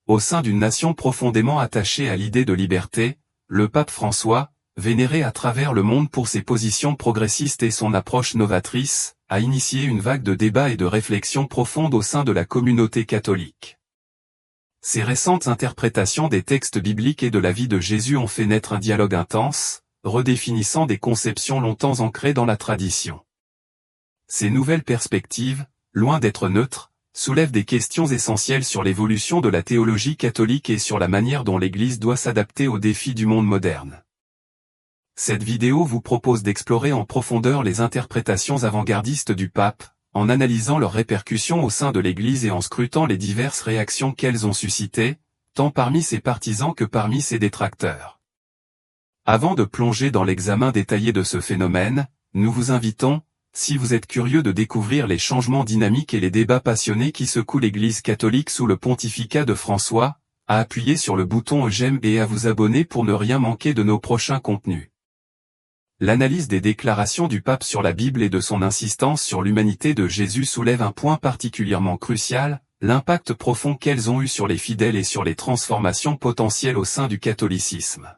au sein d'une nation profondément attachée à l'idée de liberté, le pape François, vénéré à travers le monde pour ses positions progressistes et son approche novatrice, a initié une vague de débats et de réflexions profondes au sein de la communauté catholique. Ses récentes interprétations des textes bibliques et de la vie de Jésus ont fait naître un dialogue intense, redéfinissant des conceptions longtemps ancrées dans la tradition. Ces nouvelles perspectives, loin d'être neutres, soulèvent des questions essentielles sur l'évolution de la théologie catholique et sur la manière dont l'Église doit s'adapter aux défis du monde moderne. Cette vidéo vous propose d'explorer en profondeur les interprétations avant-gardistes du pape, en analysant leurs répercussions au sein de l'Église et en scrutant les diverses réactions qu'elles ont suscitées, tant parmi ses partisans que parmi ses détracteurs. Avant de plonger dans l'examen détaillé de ce phénomène, nous vous invitons, si vous êtes curieux de découvrir les changements dynamiques et les débats passionnés qui secouent l'Église catholique sous le pontificat de François, à appuyer sur le bouton j'aime et à vous abonner pour ne rien manquer de nos prochains contenus. L'analyse des déclarations du pape sur la Bible et de son insistance sur l'humanité de Jésus soulève un point particulièrement crucial, l'impact profond qu'elles ont eu sur les fidèles et sur les transformations potentielles au sein du catholicisme.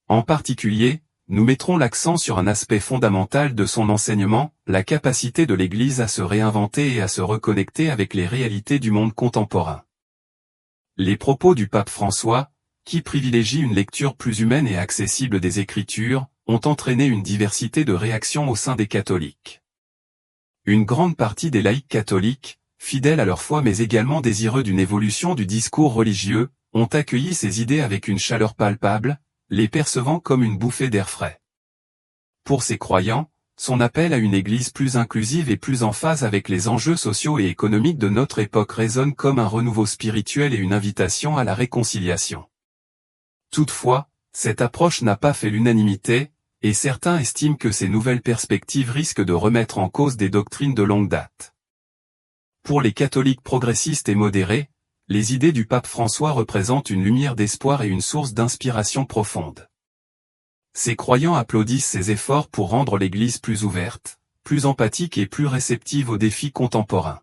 En particulier, nous mettrons l'accent sur un aspect fondamental de son enseignement, la capacité de l'Église à se réinventer et à se reconnecter avec les réalités du monde contemporain. Les propos du pape François, qui privilégie une lecture plus humaine et accessible des Écritures, ont entraîné une diversité de réactions au sein des catholiques. Une grande partie des laïcs catholiques, fidèles à leur foi mais également désireux d'une évolution du discours religieux, ont accueilli ces idées avec une chaleur palpable, les percevant comme une bouffée d'air frais. Pour ces croyants, son appel à une Église plus inclusive et plus en phase avec les enjeux sociaux et économiques de notre époque résonne comme un renouveau spirituel et une invitation à la réconciliation. Toutefois, cette approche n'a pas fait l'unanimité, et certains estiment que ces nouvelles perspectives risquent de remettre en cause des doctrines de longue date. Pour les catholiques progressistes et modérés, les idées du pape François représentent une lumière d'espoir et une source d'inspiration profonde. Ces croyants applaudissent ses efforts pour rendre l'Église plus ouverte, plus empathique et plus réceptive aux défis contemporains.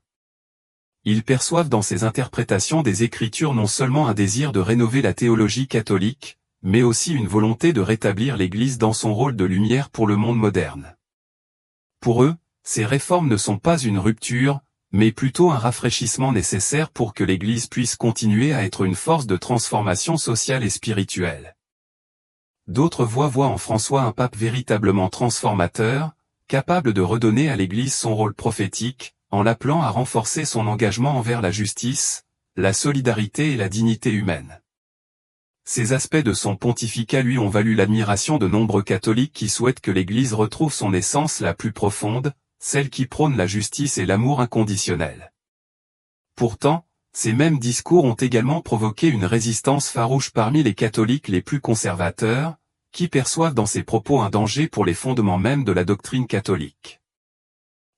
Ils perçoivent dans ces interprétations des Écritures non seulement un désir de rénover la théologie catholique, mais aussi une volonté de rétablir l'Église dans son rôle de lumière pour le monde moderne. Pour eux, ces réformes ne sont pas une rupture, mais plutôt un rafraîchissement nécessaire pour que l'Église puisse continuer à être une force de transformation sociale et spirituelle. D'autres voient en François un pape véritablement transformateur, capable de redonner à l'Église son rôle prophétique, en l'appelant à renforcer son engagement envers la justice, la solidarité et la dignité humaine. Ces aspects de son pontificat lui ont valu l'admiration de nombreux catholiques qui souhaitent que l'Église retrouve son essence la plus profonde, celle qui prône la justice et l'amour inconditionnel. Pourtant, ces mêmes discours ont également provoqué une résistance farouche parmi les catholiques les plus conservateurs, qui perçoivent dans ces propos un danger pour les fondements mêmes de la doctrine catholique.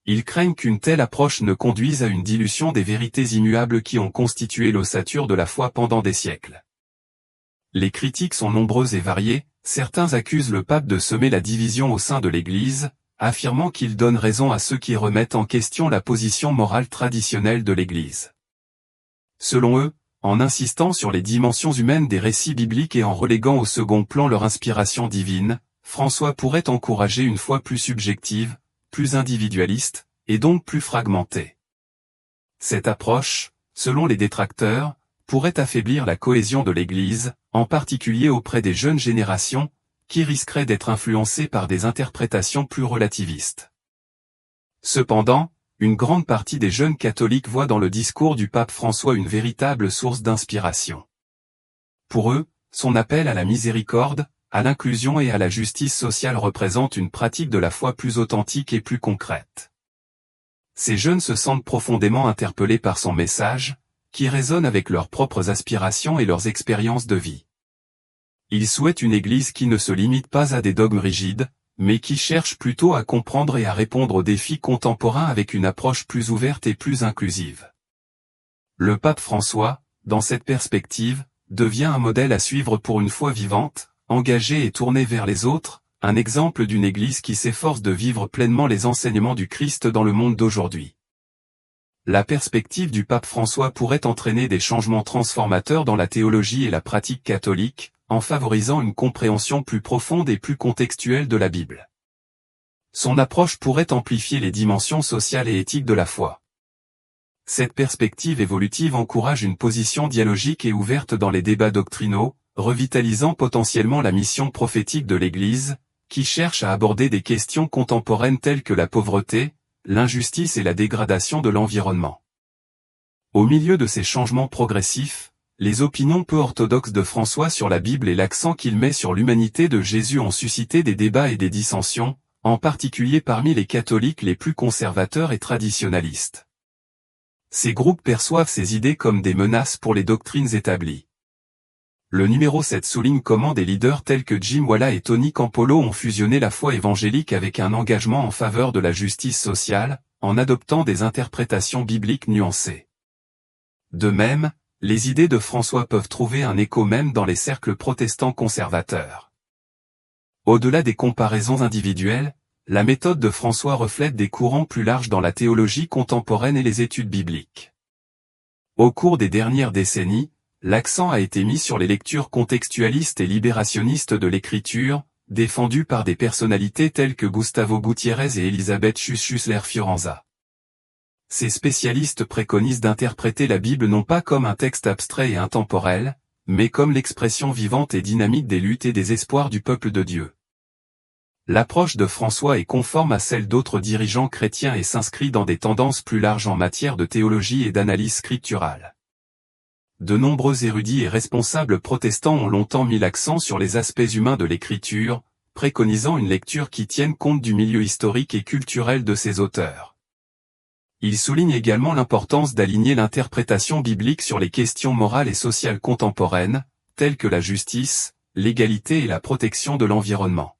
Ils craignent qu'une telle approche ne conduise à une dilution des vérités immuables qui ont constitué l'ossature de la foi pendant des siècles. Les critiques sont nombreuses et variées, certains accusent le pape de semer la division au sein de l'Église, affirmant qu'il donne raison à ceux qui remettent en question la position morale traditionnelle de l'Église. Selon eux, en insistant sur les dimensions humaines des récits bibliques et en reléguant au second plan leur inspiration divine, François pourrait encourager une foi plus subjective, plus individualiste, et donc plus fragmentée. Cette approche, selon les détracteurs, pourrait affaiblir la cohésion de l'Église, en particulier auprès des jeunes générations, qui risqueraient d'être influencées par des interprétations plus relativistes. Cependant, une grande partie des jeunes catholiques voient dans le discours du pape François une véritable source d'inspiration. Pour eux, son appel à la miséricorde, à l'inclusion et à la justice sociale représente une pratique de la foi plus authentique et plus concrète. Ces jeunes se sentent profondément interpellés par son message, qui résonne avec leurs propres aspirations et leurs expériences de vie. Ils souhaitent une Église qui ne se limite pas à des dogmes rigides, mais qui cherche plutôt à comprendre et à répondre aux défis contemporains avec une approche plus ouverte et plus inclusive. Le pape François, dans cette perspective, devient un modèle à suivre pour une foi vivante, engagée et tournée vers les autres, un exemple d'une Église qui s'efforce de vivre pleinement les enseignements du Christ dans le monde d'aujourd'hui. la perspective du pape François pourrait entraîner des changements transformateurs dans la théologie et la pratique catholique, en favorisant une compréhension plus profonde et plus contextuelle de la Bible. Son approche pourrait amplifier les dimensions sociales et éthiques de la foi. Cette perspective évolutive encourage une position dialogique et ouverte dans les débats doctrinaux, revitalisant potentiellement la mission prophétique de l'Église, qui cherche à aborder des questions contemporaines telles que la pauvreté, l'injustice et la dégradation de l'environnement. Au milieu de ces changements progressifs, les opinions peu orthodoxes de François sur la Bible et l'accent qu'il met sur l'humanité de Jésus ont suscité des débats et des dissensions, en particulier parmi les catholiques les plus conservateurs et traditionalistes. Ces groupes perçoivent ces idées comme des menaces pour les doctrines établies. Le numéro 7 souligne comment des leaders tels que Jim Wallah et Tony Campolo ont fusionné la foi évangélique avec un engagement en faveur de la justice sociale, en adoptant des interprétations bibliques nuancées. De même, les idées de François peuvent trouver un écho même dans les cercles protestants conservateurs. Au-delà des comparaisons individuelles, la méthode de François reflète des courants plus larges dans la théologie contemporaine et les études bibliques. Au cours des dernières décennies, l'accent a été mis sur les lectures contextualistes et libérationnistes de l'Écriture, défendues par des personnalités telles que Gustavo Gutiérrez et Elisabeth Schussler-Fiorenza. Ces spécialistes préconisent d'interpréter la Bible non pas comme un texte abstrait et intemporel, mais comme l'expression vivante et dynamique des luttes et des espoirs du peuple de Dieu. L'approche de François est conforme à celle d'autres dirigeants chrétiens et s'inscrit dans des tendances plus larges en matière de théologie et d'analyse scripturale. De nombreux érudits et responsables protestants ont longtemps mis l'accent sur les aspects humains de l'Écriture, préconisant une lecture qui tienne compte du milieu historique et culturel de ses auteurs. Ils soulignent également l'importance d'aligner l'interprétation biblique sur les questions morales et sociales contemporaines, telles que la justice, l'égalité et la protection de l'environnement.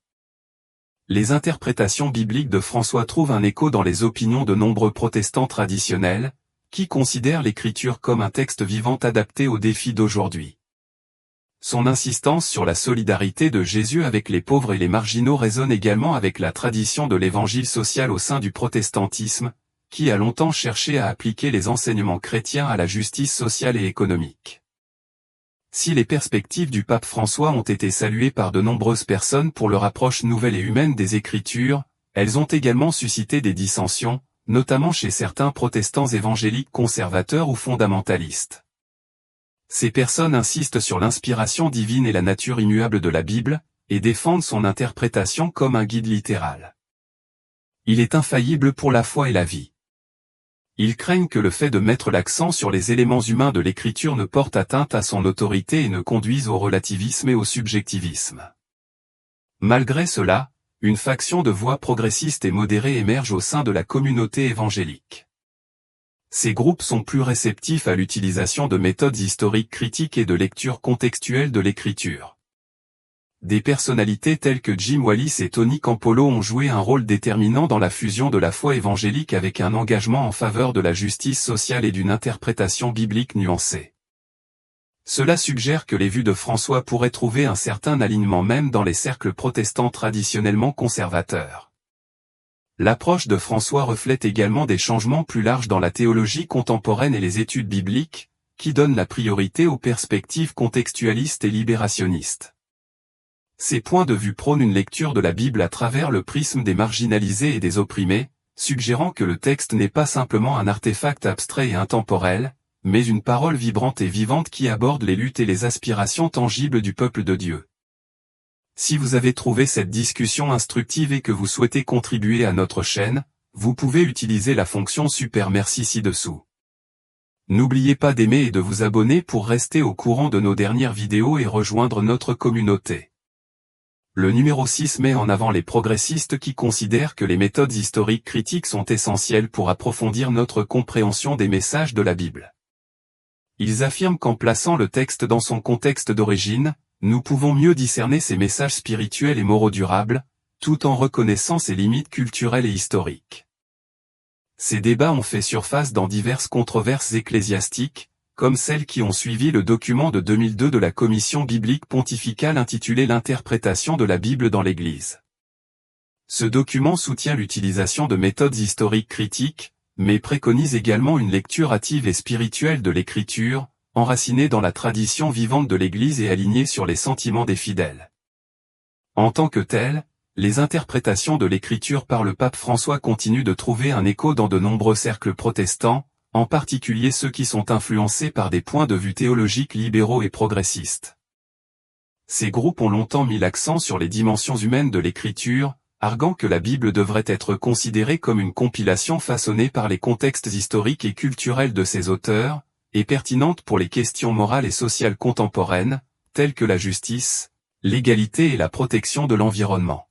Les interprétations bibliques de François trouvent un écho dans les opinions de nombreux protestants traditionnels, qui considèrent l'Écriture comme un texte vivant adapté aux défis d'aujourd'hui. Son insistance sur la solidarité de Jésus avec les pauvres et les marginaux résonne également avec la tradition de l'évangile social au sein du protestantisme, qui a longtemps cherché à appliquer les enseignements chrétiens à la justice sociale et économique. Si les perspectives du pape François ont été saluées par de nombreuses personnes pour leur approche nouvelle et humaine des Écritures, elles ont également suscité des dissensions, notamment chez certains protestants évangéliques conservateurs ou fondamentalistes. Ces personnes insistent sur l'inspiration divine et la nature immuable de la Bible, et défendent son interprétation comme un guide littéral. Il est infaillible pour la foi et la vie. Ils craignent que le fait de mettre l'accent sur les éléments humains de l'Écriture ne porte atteinte à son autorité et ne conduise au relativisme et au subjectivisme. Malgré cela, une faction de voix progressistes et modérées émerge au sein de la communauté évangélique. Ces groupes sont plus réceptifs à l'utilisation de méthodes historiques critiques et de lecture contextuelle de l'Écriture. Des personnalités telles que Jim Wallis et Tony Campolo ont joué un rôle déterminant dans la fusion de la foi évangélique avec un engagement en faveur de la justice sociale et d'une interprétation biblique nuancée. Cela suggère que les vues de François pourraient trouver un certain alignement même dans les cercles protestants traditionnellement conservateurs. L'approche de François reflète également des changements plus larges dans la théologie contemporaine et les études bibliques, qui donnent la priorité aux perspectives contextualistes et libérationnistes. Ces points de vue prônent une lecture de la Bible à travers le prisme des marginalisés et des opprimés, suggérant que le texte n'est pas simplement un artefact abstrait et intemporel, mais une parole vibrante et vivante qui aborde les luttes et les aspirations tangibles du peuple de Dieu. Si vous avez trouvé cette discussion instructive et que vous souhaitez contribuer à notre chaîne, vous pouvez utiliser la fonction Super Merci ci-dessous. N'oubliez pas d'aimer et de vous abonner pour rester au courant de nos dernières vidéos et rejoindre notre communauté. Le numéro 6 met en avant les progressistes qui considèrent que les méthodes historiques critiques sont essentielles pour approfondir notre compréhension des messages de la Bible. Ils affirment qu'en plaçant le texte dans son contexte d'origine, nous pouvons mieux discerner ses messages spirituels et moraux durables, tout en reconnaissant ses limites culturelles et historiques. Ces débats ont fait surface dans diverses controverses ecclésiastiques, comme celles qui ont suivi le document de 2002 de la Commission biblique pontificale intitulé L'interprétation de la Bible dans l'Église. Ce document soutient l'utilisation de méthodes historiques critiques, mais préconise également une lecture hâtive et spirituelle de l'Écriture, enracinée dans la tradition vivante de l'Église et alignée sur les sentiments des fidèles. En tant que telles, les interprétations de l'Écriture par le pape François continuent de trouver un écho dans de nombreux cercles protestants, en particulier ceux qui sont influencés par des points de vue théologiques libéraux et progressistes. Ces groupes ont longtemps mis l'accent sur les dimensions humaines de l'Écriture, arguant que la Bible devrait être considérée comme une compilation façonnée par les contextes historiques et culturels de ses auteurs, et pertinente pour les questions morales et sociales contemporaines, telles que la justice, l'égalité et la protection de l'environnement.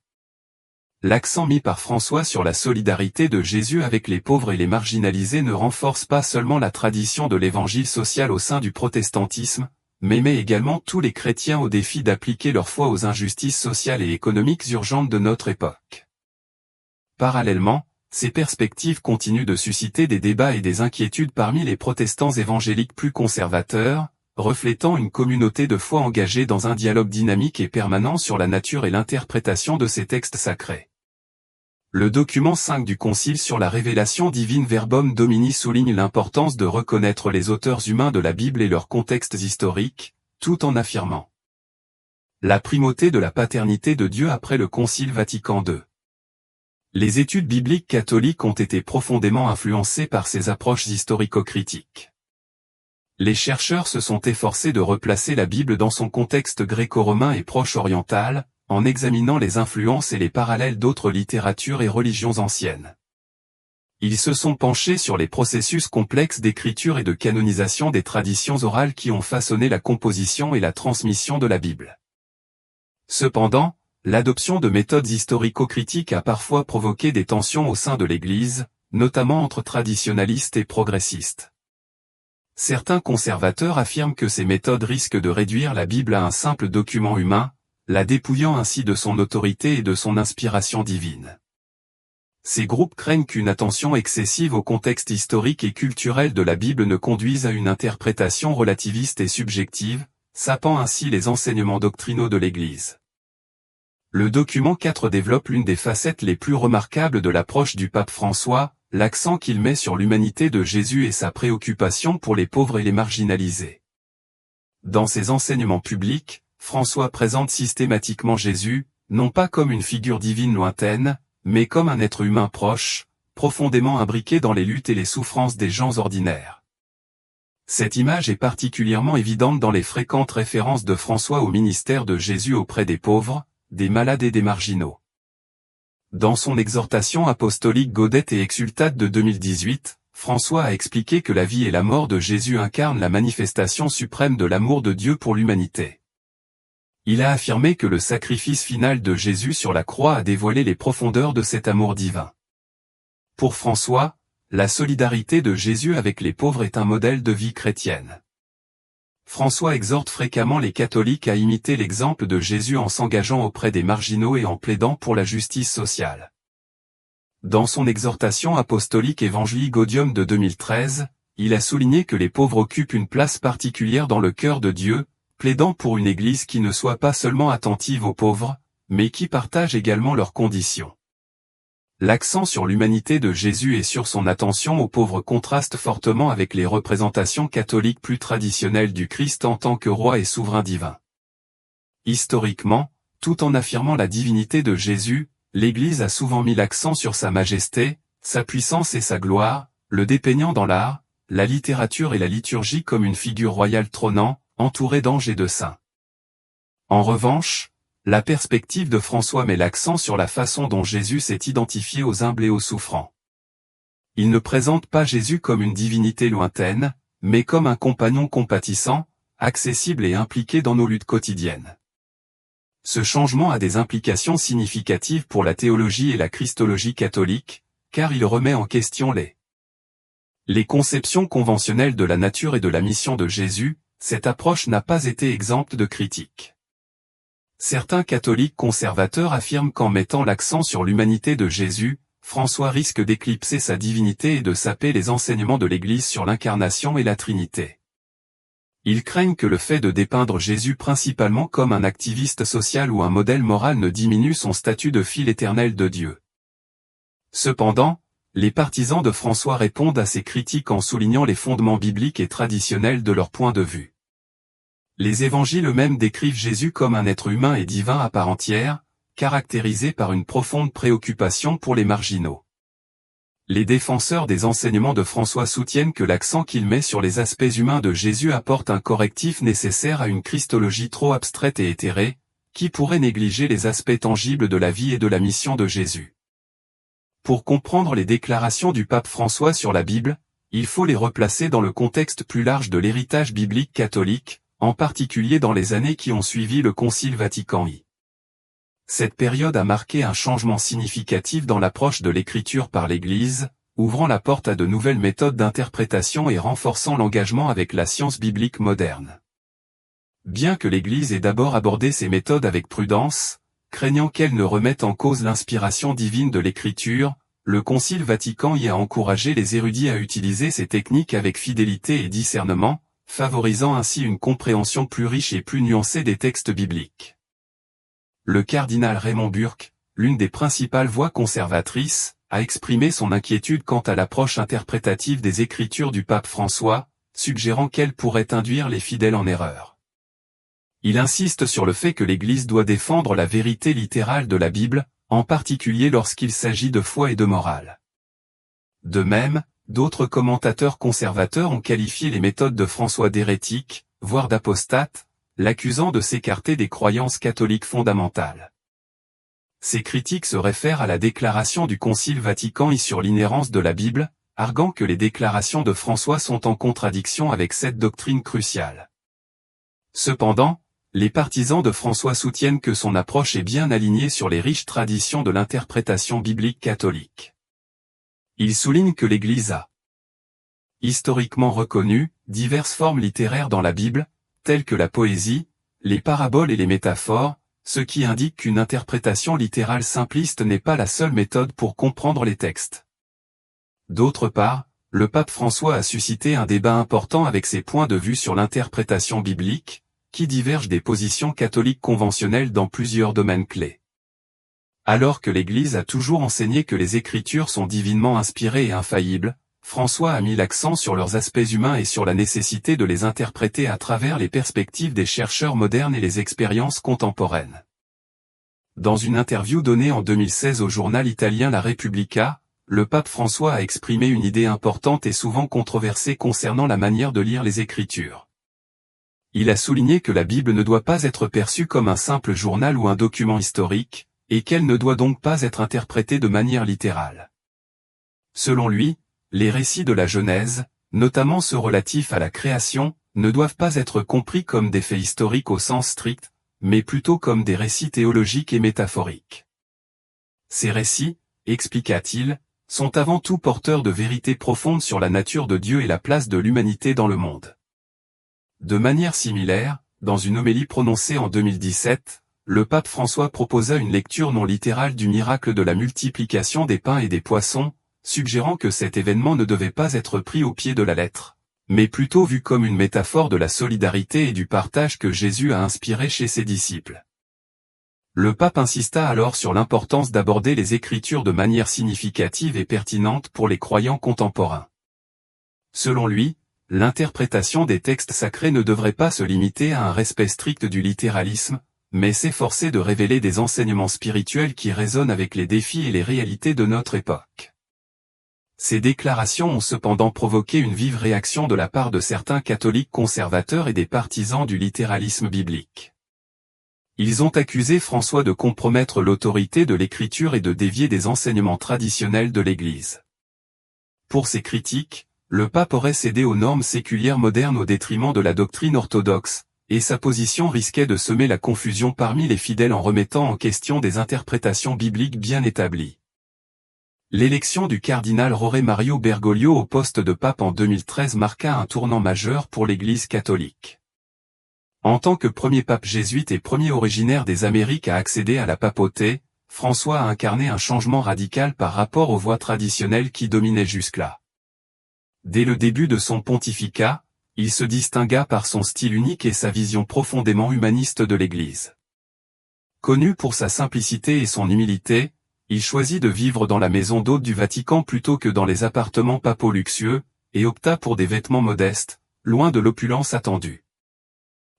L'accent mis par François sur la solidarité de Jésus avec les pauvres et les marginalisés ne renforce pas seulement la tradition de l'évangile social au sein du protestantisme, mais met également tous les chrétiens au défi d'appliquer leur foi aux injustices sociales et économiques urgentes de notre époque. Parallèlement, ces perspectives continuent de susciter des débats et des inquiétudes parmi les protestants évangéliques plus conservateurs, reflétant une communauté de foi engagée dans un dialogue dynamique et permanent sur la nature et l'interprétation de ces textes sacrés. Le document 5 du Concile sur la révélation divine Verbum Domini souligne l'importance de reconnaître les auteurs humains de la Bible et leurs contextes historiques, tout en affirmant la primauté de la paternité de Dieu après le Concile Vatican II. Les études bibliques catholiques ont été profondément influencées par ces approches historico-critiques. Les chercheurs se sont efforcés de replacer la Bible dans son contexte gréco-romain et proche-oriental, en examinant les influences et les parallèles d'autres littératures et religions anciennes. Ils se sont penchés sur les processus complexes d'écriture et de canonisation des traditions orales qui ont façonné la composition et la transmission de la Bible. Cependant, l'adoption de méthodes historico-critiques a parfois provoqué des tensions au sein de l'Église, notamment entre traditionalistes et progressistes. Certains conservateurs affirment que ces méthodes risquent de réduire la Bible à un simple document humain, la dépouillant ainsi de son autorité et de son inspiration divine. Ces groupes craignent qu'une attention excessive au contexte historique et culturel de la Bible ne conduise à une interprétation relativiste et subjective, sapant ainsi les enseignements doctrinaux de l'Église. Le document 4 développe l'une des facettes les plus remarquables de l'approche du pape François, l'accent qu'il met sur l'humanité de Jésus et sa préoccupation pour les pauvres et les marginalisés. Dans ses enseignements publics, François présente systématiquement Jésus, non pas comme une figure divine lointaine, mais comme un être humain proche, profondément imbriqué dans les luttes et les souffrances des gens ordinaires. Cette image est particulièrement évidente dans les fréquentes références de François au ministère de Jésus auprès des pauvres, des malades et des marginaux. Dans son exhortation apostolique Gaudete et Exsultate de 2018, François a expliqué que la vie et la mort de Jésus incarnent la manifestation suprême de l'amour de Dieu pour l'humanité. Il a affirmé que le sacrifice final de Jésus sur la croix a dévoilé les profondeurs de cet amour divin. Pour François, la solidarité de Jésus avec les pauvres est un modèle de vie chrétienne. François exhorte fréquemment les catholiques à imiter l'exemple de Jésus en s'engageant auprès des marginaux et en plaidant pour la justice sociale. Dans son exhortation apostolique Evangelii Gaudium de 2013, il a souligné que les pauvres occupent une place particulière dans le cœur de Dieu, plaidant pour une Église qui ne soit pas seulement attentive aux pauvres, mais qui partage également leurs conditions. L'accent sur l'humanité de Jésus et sur son attention aux pauvres contraste fortement avec les représentations catholiques plus traditionnelles du Christ en tant que roi et souverain divin. Historiquement, tout en affirmant la divinité de Jésus, l'Église a souvent mis l'accent sur sa majesté, sa puissance et sa gloire, le dépeignant dans l'art, la littérature et la liturgie comme une figure royale trônant, entourée d'anges et de saints. En revanche, la perspective de François met l'accent sur la façon dont Jésus s'est identifié aux humbles et aux souffrants. Il ne présente pas Jésus comme une divinité lointaine, mais comme un compagnon compatissant, accessible et impliqué dans nos luttes quotidiennes. Ce changement a des implications significatives pour la théologie et la christologie catholique, car il remet en question les conceptions conventionnelles de la nature et de la mission de Jésus. Cette approche n'a pas été exempte de critiques. Certains catholiques conservateurs affirment qu'en mettant l'accent sur l'humanité de Jésus, François risque d'éclipser sa divinité et de saper les enseignements de l'Église sur l'incarnation et la Trinité. Ils craignent que le fait de dépeindre Jésus principalement comme un activiste social ou un modèle moral ne diminue son statut de fils éternel de Dieu. Cependant, les partisans de François répondent à ces critiques en soulignant les fondements bibliques et traditionnels de leur point de vue. Les évangiles eux-mêmes décrivent Jésus comme un être humain et divin à part entière, caractérisé par une profonde préoccupation pour les marginaux. Les défenseurs des enseignements de François soutiennent que l'accent qu'il met sur les aspects humains de Jésus apporte un correctif nécessaire à une christologie trop abstraite et éthérée, qui pourrait négliger les aspects tangibles de la vie et de la mission de Jésus. Pour comprendre les déclarations du pape François sur la Bible, il faut les replacer dans le contexte plus large de l'héritage biblique catholique, en particulier dans les années qui ont suivi le Concile Vatican I. Cette période a marqué un changement significatif dans l'approche de l'écriture par l'Église, ouvrant la porte à de nouvelles méthodes d'interprétation et renforçant l'engagement avec la science biblique moderne. Bien que l'Église ait d'abord abordé ces méthodes avec prudence, craignant qu'elles ne remettent en cause l'inspiration divine de l'écriture, le Concile Vatican I a encouragé les érudits à utiliser ces techniques avec fidélité et discernement, favorisant ainsi une compréhension plus riche et plus nuancée des textes bibliques. Le cardinal Raymond Burke, l'une des principales voix conservatrices, a exprimé son inquiétude quant à l'approche interprétative des Écritures du pape François, suggérant qu'elle pourrait induire les fidèles en erreur. Il insiste sur le fait que l'Église doit défendre la vérité littérale de la Bible, en particulier lorsqu'il s'agit de foi et de morale. De même, d'autres commentateurs conservateurs ont qualifié les méthodes de François d'hérétiques, voire d'apostates, l'accusant de s'écarter des croyances catholiques fondamentales. Ces critiques se réfèrent à la déclaration du Concile Vatican I sur l'inhérence de la Bible, arguant que les déclarations de François sont en contradiction avec cette doctrine cruciale. Cependant, les partisans de François soutiennent que son approche est bien alignée sur les riches traditions de l'interprétation biblique catholique. Ils soulignent que l'Église a historiquement reconnu diverses formes littéraires dans la Bible, telles que la poésie, les paraboles et les métaphores, ce qui indique qu'une interprétation littérale simpliste n'est pas la seule méthode pour comprendre les textes. D'autre part, le pape François a suscité un débat important avec ses points de vue sur l'interprétation biblique, qui divergent des positions catholiques conventionnelles dans plusieurs domaines clés. Alors que l'Église a toujours enseigné que les Écritures sont divinement inspirées et infaillibles, François a mis l'accent sur leurs aspects humains et sur la nécessité de les interpréter à travers les perspectives des chercheurs modernes et les expériences contemporaines. Dans une interview donnée en 2016 au journal italien La Repubblica, le pape François a exprimé une idée importante et souvent controversée concernant la manière de lire les Écritures. Il a souligné que la Bible ne doit pas être perçue comme un simple journal ou un document historique, et qu'elle ne doit donc pas être interprétée de manière littérale. Selon lui, les récits de la Genèse, notamment ceux relatifs à la création, ne doivent pas être compris comme des faits historiques au sens strict, mais plutôt comme des récits théologiques et métaphoriques. Ces récits, expliqua-t-il, sont avant tout porteurs de vérités profondes sur la nature de Dieu et la place de l'humanité dans le monde. De manière similaire, dans une homélie prononcée en 2017, le pape François proposa une lecture non littérale du miracle de la multiplication des pains et des poissons, suggérant que cet événement ne devait pas être pris au pied de la lettre, mais plutôt vu comme une métaphore de la solidarité et du partage que Jésus a inspiré chez ses disciples. Le pape insista alors sur l'importance d'aborder les Écritures de manière significative et pertinente pour les croyants contemporains. Selon lui, l'interprétation des textes sacrés ne devrait pas se limiter à un respect strict du littéralisme, mais s'efforcer de révéler des enseignements spirituels qui résonnent avec les défis et les réalités de notre époque. Ces déclarations ont cependant provoqué une vive réaction de la part de certains catholiques conservateurs et des partisans du littéralisme biblique. Ils ont accusé François de compromettre l'autorité de l'Écriture et de dévier des enseignements traditionnels de l'Église. Pour ces critiques, le pape aurait cédé aux normes séculières modernes au détriment de la doctrine orthodoxe, et sa position risquait de semer la confusion parmi les fidèles en remettant en question des interprétations bibliques bien établies. L'élection du cardinal Jorge Mario Bergoglio au poste de pape en 2013 marqua un tournant majeur pour l'Église catholique. En tant que premier pape jésuite et premier originaire des Amériques à accéder à la papauté, François a incarné un changement radical par rapport aux voies traditionnelles qui dominaient jusque-là. Dès le début de son pontificat, il se distingua par son style unique et sa vision profondément humaniste de l'Église. Connu pour sa simplicité et son humilité, il choisit de vivre dans la maison d'hôte du Vatican plutôt que dans les appartements papaux luxueux, et opta pour des vêtements modestes, loin de l'opulence attendue.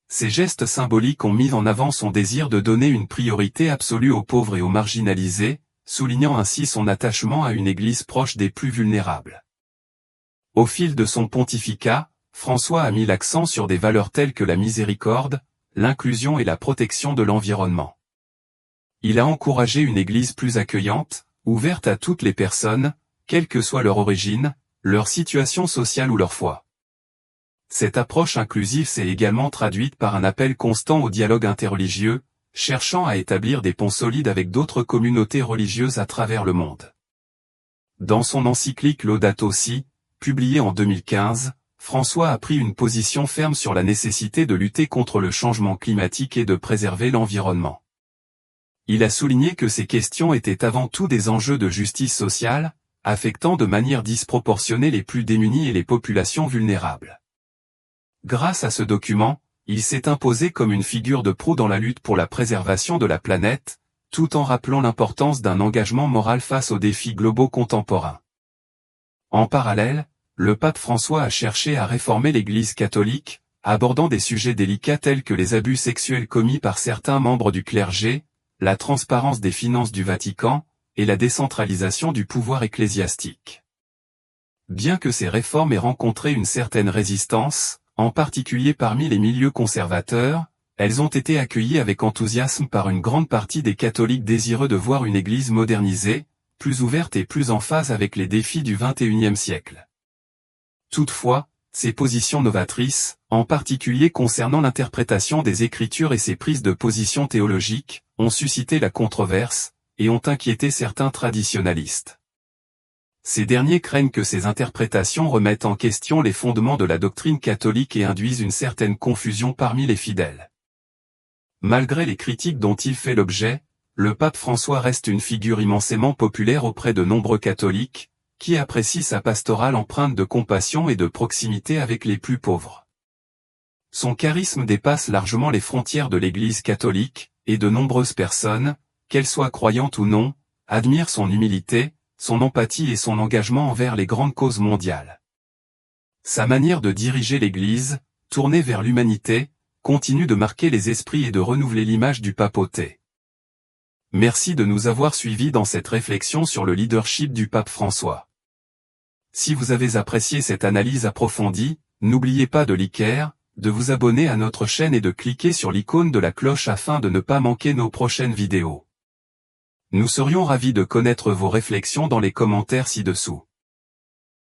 Ces gestes symboliques ont mis en avant son désir de donner une priorité absolue aux pauvres et aux marginalisés, soulignant ainsi son attachement à une Église proche des plus vulnérables. Au fil de son pontificat, François a mis l'accent sur des valeurs telles que la miséricorde, l'inclusion et la protection de l'environnement. Il a encouragé une Église plus accueillante, ouverte à toutes les personnes, quelle que soit leur origine, leur situation sociale ou leur foi. Cette approche inclusive s'est également traduite par un appel constant au dialogue interreligieux, cherchant à établir des ponts solides avec d'autres communautés religieuses à travers le monde. Dans son encyclique Laudato Si, publiée en 2015, François a pris une position ferme sur la nécessité de lutter contre le changement climatique et de préserver l'environnement. Il a souligné que ces questions étaient avant tout des enjeux de justice sociale, affectant de manière disproportionnée les plus démunis et les populations vulnérables. Grâce à ce document, il s'est imposé comme une figure de proue dans la lutte pour la préservation de la planète, tout en rappelant l'importance d'un engagement moral face aux défis globaux contemporains. En parallèle, le pape François a cherché à réformer l'Église catholique, abordant des sujets délicats tels que les abus sexuels commis par certains membres du clergé, la transparence des finances du Vatican, et la décentralisation du pouvoir ecclésiastique. Bien que ces réformes aient rencontré une certaine résistance, en particulier parmi les milieux conservateurs, elles ont été accueillies avec enthousiasme par une grande partie des catholiques désireux de voir une Église modernisée, plus ouverte et plus en phase avec les défis du XXIe siècle. Toutefois, ces positions novatrices, en particulier concernant l'interprétation des Écritures et ses prises de position théologiques, ont suscité la controverse, et ont inquiété certains traditionalistes. Ces derniers craignent que ces interprétations remettent en question les fondements de la doctrine catholique et induisent une certaine confusion parmi les fidèles. Malgré les critiques dont il fait l'objet, le pape François reste une figure immensément populaire auprès de nombreux catholiques, qui apprécient sa pastorale empreinte de compassion et de proximité avec les plus pauvres. Son charisme dépasse largement les frontières de l'Église catholique, et de nombreuses personnes, qu'elles soient croyantes ou non, admirent son humilité, son empathie et son engagement envers les grandes causes mondiales. Sa manière de diriger l'Église, tournée vers l'humanité, continue de marquer les esprits et de renouveler l'image du papauté. Merci de nous avoir suivis dans cette réflexion sur le leadership du pape François. Si vous avez apprécié cette analyse approfondie, n'oubliez pas de liker, de vous abonner à notre chaîne et de cliquer sur l'icône de la cloche afin de ne pas manquer nos prochaines vidéos. Nous serions ravis de connaître vos réflexions dans les commentaires ci-dessous.